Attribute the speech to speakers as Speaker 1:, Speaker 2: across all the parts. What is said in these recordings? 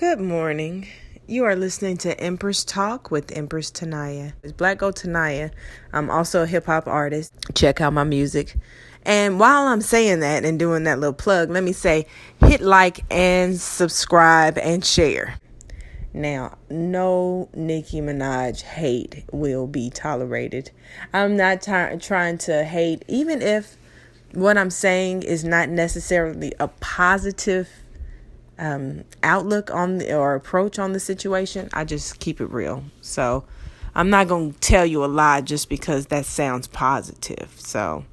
Speaker 1: Good morning. You are listening to Empress Talk with Empress Ta-Nya. It's Black Girl Ta-Nya. I'm also a hip-hop artist. Check out my music. And while I'm saying that and doing that little plug, let me say, hit like and subscribe and share. Now, no Nicki Minaj hate will be tolerated. I'm not trying to hate, even if what I'm saying is not necessarily a positive outlook on or approach on the situation. I just keep it real. So I'm not going to tell you a lie just because that sounds positive. So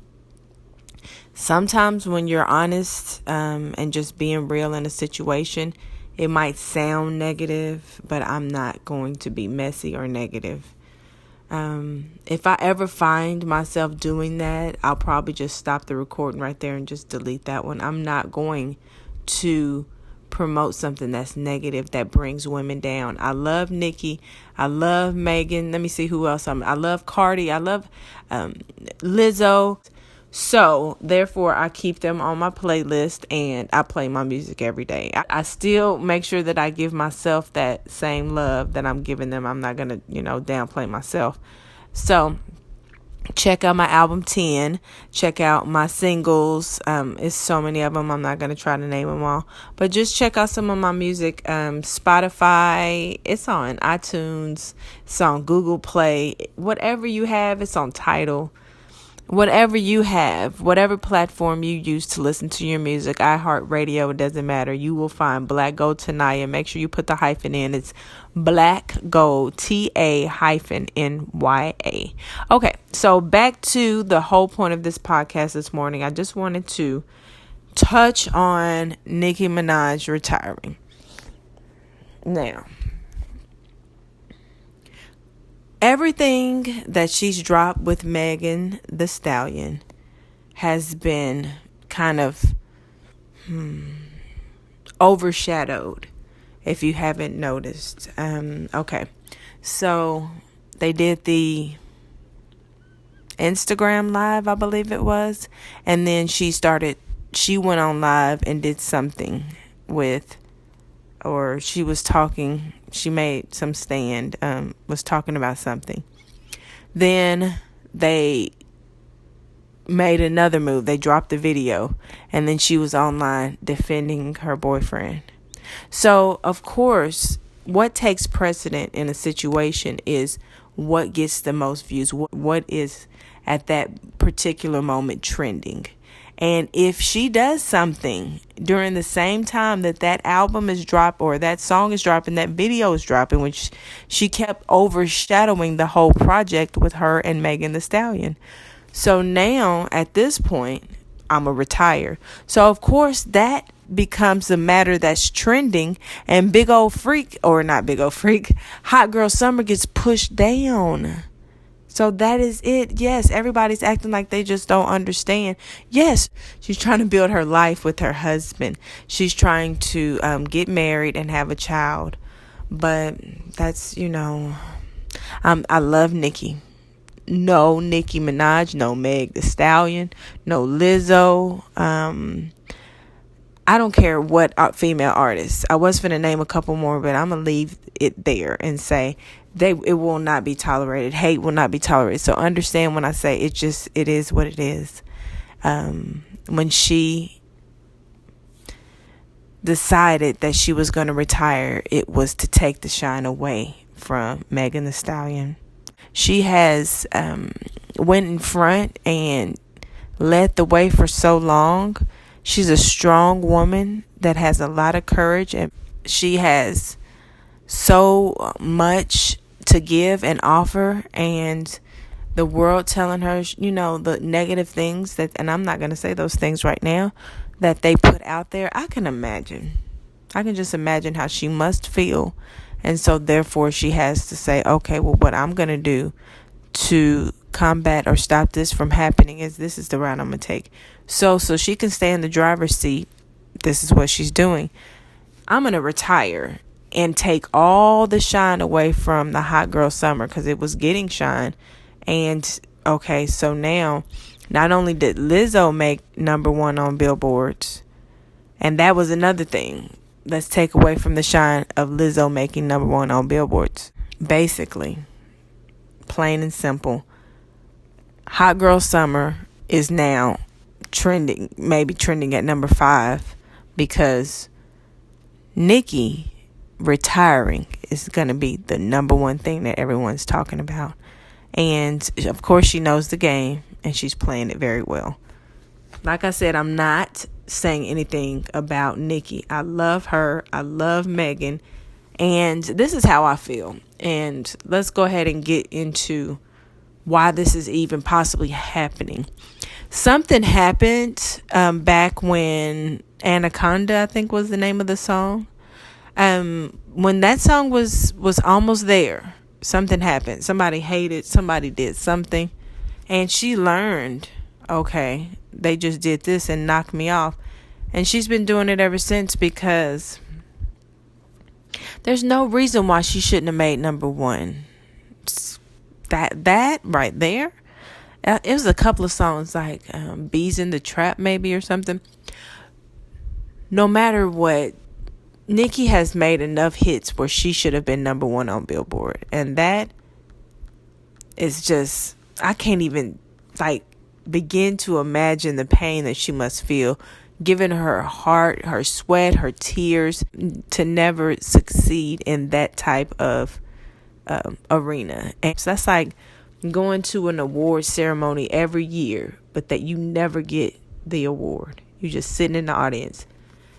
Speaker 1: sometimes when you're honest and just being real in a situation, it might sound negative, but I'm not going to be messy or negative. If I ever find myself doing that, I'll probably just stop the recording right there and just delete that one. I'm not going to promote something that's negative that brings women down. I love Nicki. I love Megan. Let me see who else I love Cardi. I love Lizzo. So therefore I keep them on my playlist and I play my music every day. I still make sure that I give myself that same love that I'm giving them. I'm not going to, downplay myself. So check out my album 10. Check out my singles. It's so many of them. I'm not going to try to name them all. But just check out some of my music. Spotify. It's on iTunes. It's on Google Play. Whatever you have, it's on Tidal. Whatever you have, whatever platform you use to listen to your music, iHeartRadio, it doesn't matter. You will find Black Gold Ta-Nya. Make sure you put the hyphen in. It's Black Gold, Ta-Nya. Okay, so back to the whole point of this podcast this morning. I just wanted to touch on Nicki Minaj retiring. Now, everything that she's dropped with Megan Thee Stallion has been kind of overshadowed, if you haven't noticed. Okay, so they did the Instagram live, I believe it was, and then she went on live and did something she was talking, she made some stand, was talking about something. Then they made another move. They dropped the video, and then she was online defending her boyfriend. So, of course, what takes precedent in a situation is what gets the most views, what is at that particular moment trending. And if she does something during the same time that album is dropped or that song is dropping, that video is dropping, which she kept overshadowing the whole project with her and Megan Thee Stallion. So now at this point, I'm a retire. So of course that becomes the matter that's trending, and Hot Girl Summer gets pushed down. So that is it. Yes, everybody's acting like they just don't understand. Yes, she's trying to build her life with her husband. She's trying to get married and have a child. But that's, I love Nicki. No Nicki Minaj, no Meg Thee Stallion, no Lizzo. I don't care what female artists. I was finna name a couple more, but I'm gonna leave it there and say it will not be tolerated. Hate will not be tolerated. So understand when I say it is what it is. When she decided that she was going to retire, it was to take the shine away from Megan Thee Stallion. She has went in front and led the way for so long. She's a strong woman that has a lot of courage, and she has so much to give and offer, and the world telling her, the negative things and I'm not going to say those things right now, that they put out there. I can just imagine how she must feel. And so therefore she has to say, okay, well, what I'm going to do to combat or stop this from happening this is the route I'm going to take. So she can stay in the driver's seat. This is what she's doing. I'm going to retire and take all the shine away from the Hot Girl Summer, because it was getting shine. And okay, so now not only did Lizzo make number one on billboards, and that was another thing. let's take away from the shine of Lizzo making number one on billboards. Basically, plain and simple, Hot Girl Summer is now maybe trending at number 5, because Nicki retiring is going to be the number one thing that everyone's talking about. And of course she knows the game and she's playing it very well. Like I said, I'm not saying anything about Nicki. I love her. I love Megan. And this is how I feel. And let's go ahead and get into why this is even possibly happening. Something happened back when Anaconda, I think was the name of the song. When that song was almost there, something happened. Somebody hated, somebody did something. And she learned, okay, they just did this and knocked me off. And she's been doing it ever since, because there's no reason why she shouldn't have made number one. That right there. It was a couple of songs like Bees in the Trap maybe or something. No matter what, Nicki has made enough hits where she should have been number one on Billboard. And that is just, I can't even begin to imagine the pain that she must feel, given her heart, her sweat, her tears, to never succeed in that type of arena. And so that's like going to an award ceremony every year, but that you never get the award. You're just sitting in the audience.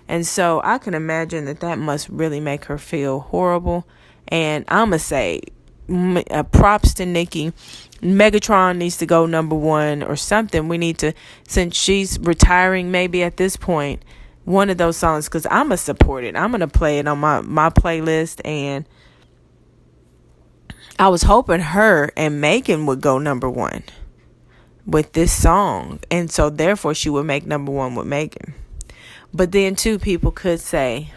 Speaker 1: And so I can imagine that must really make her feel horrible. And I'm going to say props to Nicki. Megatron needs to go number one or something. We need to, since she's retiring maybe at this point, one of those songs, because I'm going to support it. I'm going to play it on my playlist. And I was hoping her and Megan would go number one with this song. And so therefore she would make number one with Megan. But then too, people could say,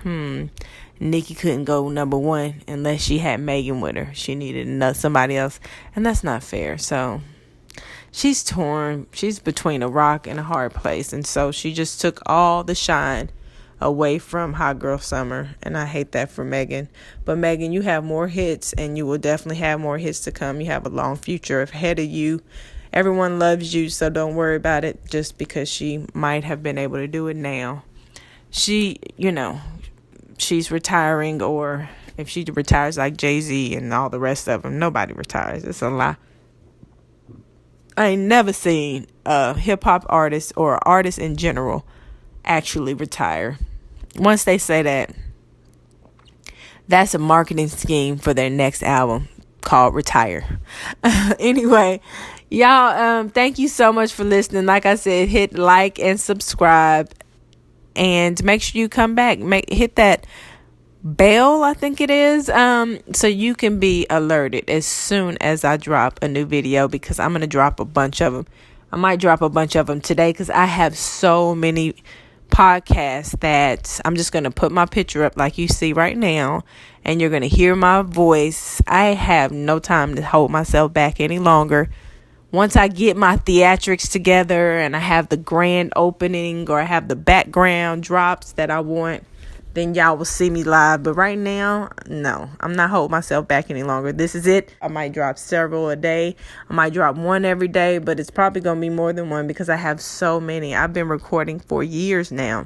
Speaker 1: Nicki couldn't go number one unless she had Megan with her. She needed somebody else. And that's not fair. So she's torn. She's between a rock and a hard place. And so she just took all the shine away from Hot Girl Summer. And I hate that for Megan. But Megan, you have more hits, and you will definitely have more hits to come. You have a long future ahead of you. Everyone loves you, so don't worry about it just because she might have been able to do it now. She's retiring, or if she retires like Jay-Z and all the rest of them, nobody retires. It's a lie. I ain't never seen a hip-hop artist or artist in general actually retire. Once they say that, that's a marketing scheme for their next album called Retire. Anyway, y'all, thank you so much for listening. Like I said, hit like and subscribe. And make sure you come back. Hit that bell, I think it is, so you can be alerted as soon as I drop a new video, because I'm going to drop a bunch of them. I might drop a bunch of them today because I have so many podcasts that I'm just going to put my picture up like you see right now, and you're going to hear my voice. I have no time to hold myself back any longer. Once I get my theatrics together and I have the grand opening, or I have the background drops that I want, then y'all will see me live. But right now, no, I'm not holding myself back any longer. This is it. I might drop several a day. I might drop one every day, but it's probably going to be more than one because I have so many. I've been recording for years now.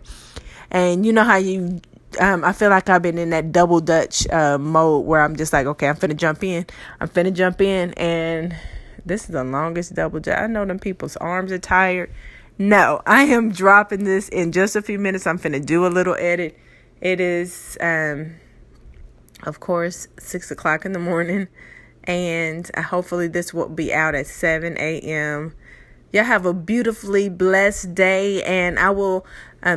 Speaker 1: And you know how I feel like I've been in that double dutch mode where I'm just like, okay, I'm finna jump in. And this is the longest double dutch. I know them people's arms are tired. No, I am dropping this in just a few minutes. I'm finna do a little edit. It is, of course, 6 o'clock in the morning. And hopefully this will be out at 7 a.m. Y'all have a beautifully blessed day. And I will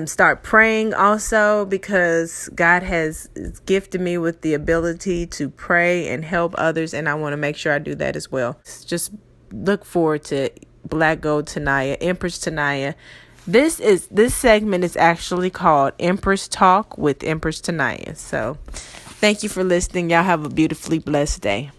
Speaker 1: start praying also, because God has gifted me with the ability to pray and help others. And I want to make sure I do that as well. Just look forward to Black Gold Ta-Nya, Empress Ta-Nya. This segment is actually called Empress Talk with Empress Ta-Nya. So thank you for listening. Y'all have a beautifully blessed day.